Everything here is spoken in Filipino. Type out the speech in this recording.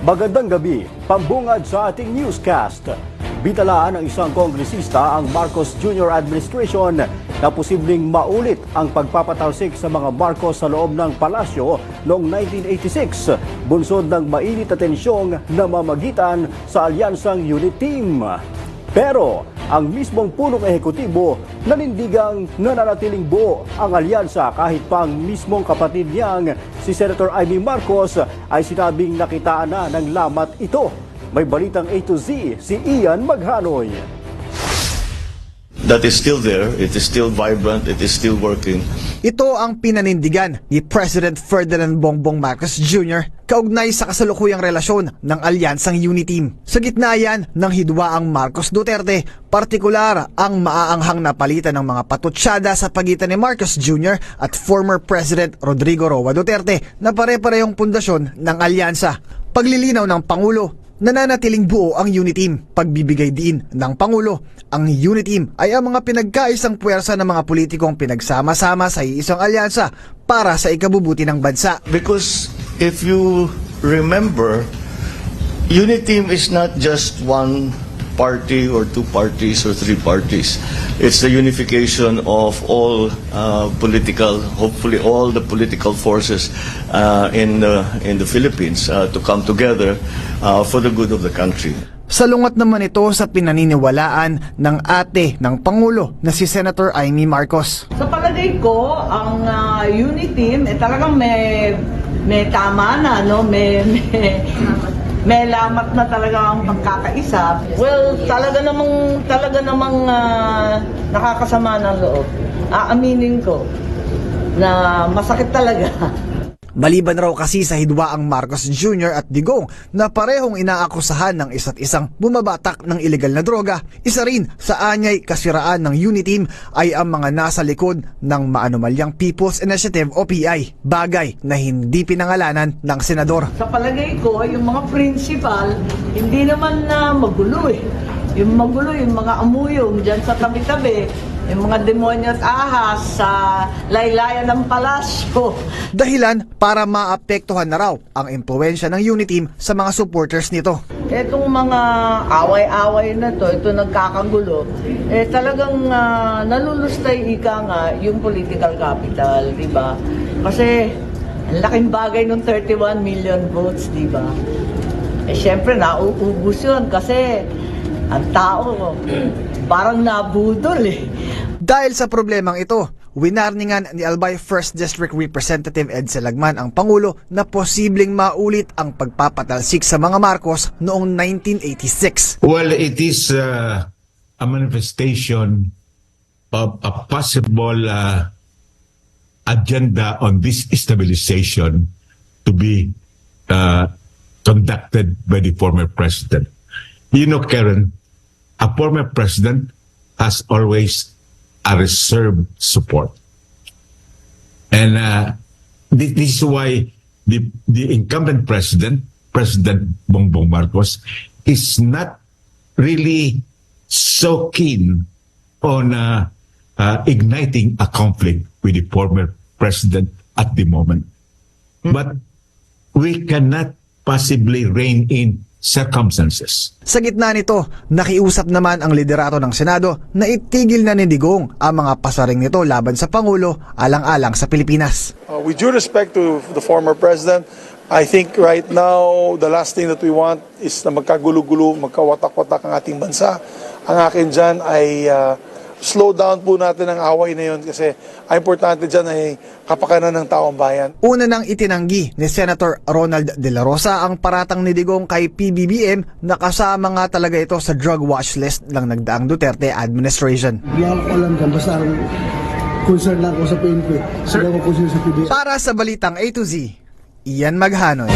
Magandang gabi, pambungad sa ating newscast. Bitalaan ng isang kongresista ang Marcos Jr. administration na posibleng maulit ang pagpapatalsik sa mga Marcos sa loob ng palasyo noong 1986, bunsod ng mainit na tensyong namamagitan sa alyansang unit team. Pero ang mismong punong ehekutibo nanindigang nananatiling buo ang alyansa kahit pa ang mismong kapatid niyang si Senator Amy Marcos ay sinabing nakitaan na ng lamat ito. May balitang A to Z si Ian Maghanoy. That is still there, it is still vibrant, it is still working. Ito ang pinanindigan ni President Ferdinand Bongbong Marcos Jr. kaugnay sa kasalukuyang relasyon ng alyansang UNITEAM. Sa gitna yan ng hidwaang Marcos Duterte, partikular ang maaanghang na palitan ng mga patutsyada sa pagitan ni Marcos Jr. at former President Rodrigo Roa Duterte na pare-parehong pundasyon ng alyansa. Paglilinaw ng Pangulo, nananatiling buo ang UNITEAM. Pagbibigay din ng Pangulo, ang UNITEAM ay ang mga pinagkaisang puwersa ng mga politikong pinagsama-sama sa iisang alyansa para sa ikabubuti ng bansa. Because if you remember, UNITEAM is not just one party or two parties or three parties. It's the unification of all hopefully all the political forces in the Philippines to come together for the good of the country. Salungat naman ito sa pinaniniwalaan ng ate ng Pangulo na si Senator Amy Marcos. Sa palagay ko, ang UNITEAM talagang may tama na, no? May lamat na talaga ang pagkakaisa. Well, talaga namang nakakasama ng loob. Aaminin ko na masakit talaga. Maliban raw kasi sa hidwaang Marcos Jr. at Digong na parehong inaakusahan ng isa't isang bumabatak ng ilegal na droga, isa rin sa anyay kasiraan ng UNITEAM ay ang mga nasa likod ng maanumalyang People's Initiative o PI, bagay na hindi pinangalanan ng senador. Sa palagay ko, yung mga principal, hindi naman na magulo eh. Yung magulo, yung mga amuyong dyan sa tabi-tabi, yung mga demonyo at ahas sa laylayan ng palasyo. Dahilan para maapektuhan na raw ang impluwensya ng UNITEAM sa mga supporters nito. Etong mga away-away na to, ito nagkakagulo, talagang nalulustay ika nga yung political capital, di ba? Kasi ang laking bagay ng 31 million votes, di ba? Siyempre, nauubos yun kasi ang tao parang nabudol eh. Dahil sa problemang ito, winarningan ni Albay 1st District Representative Ed Salagman ang Pangulo na posibleng maulit ang pagpapatalsik sa mga Marcos noong 1986. Well, it is a manifestation of a possible agenda on this stabilization to be conducted by the former president. You know, Karen, a former president has always a reserved support. And this is why the incumbent president, President Bongbong Marcos, is not really so keen on igniting a conflict with the former president at the moment. But we cannot possibly rein in circumstances. Sa gitna nito, nakiusap naman ang liderato ng Senado na itigil na ni Digong ang mga pasaring nito laban sa Pangulo alang-alang sa Pilipinas. With due respect to the former president, I think right now the last thing that we want is na magkagulo-gulo, magkawatak-watak ang ating bansa. Ang akin dyan ay slow down po natin ang away na yun kasi ang importante dyan ay kapakanan ng taong bayan. Una nang itinanggi ni Senator Ronald De La Rosa ang paratang ni Digong kay PBBM na kasama nga talaga ito sa drug watch list ng nagdaang Duterte administration. Hindi ako alam dyan, basta concern lang ako sa PNP. Sir, ako concern sa PBBM. Para sa Balitang A to Z, Ian Maghanoy.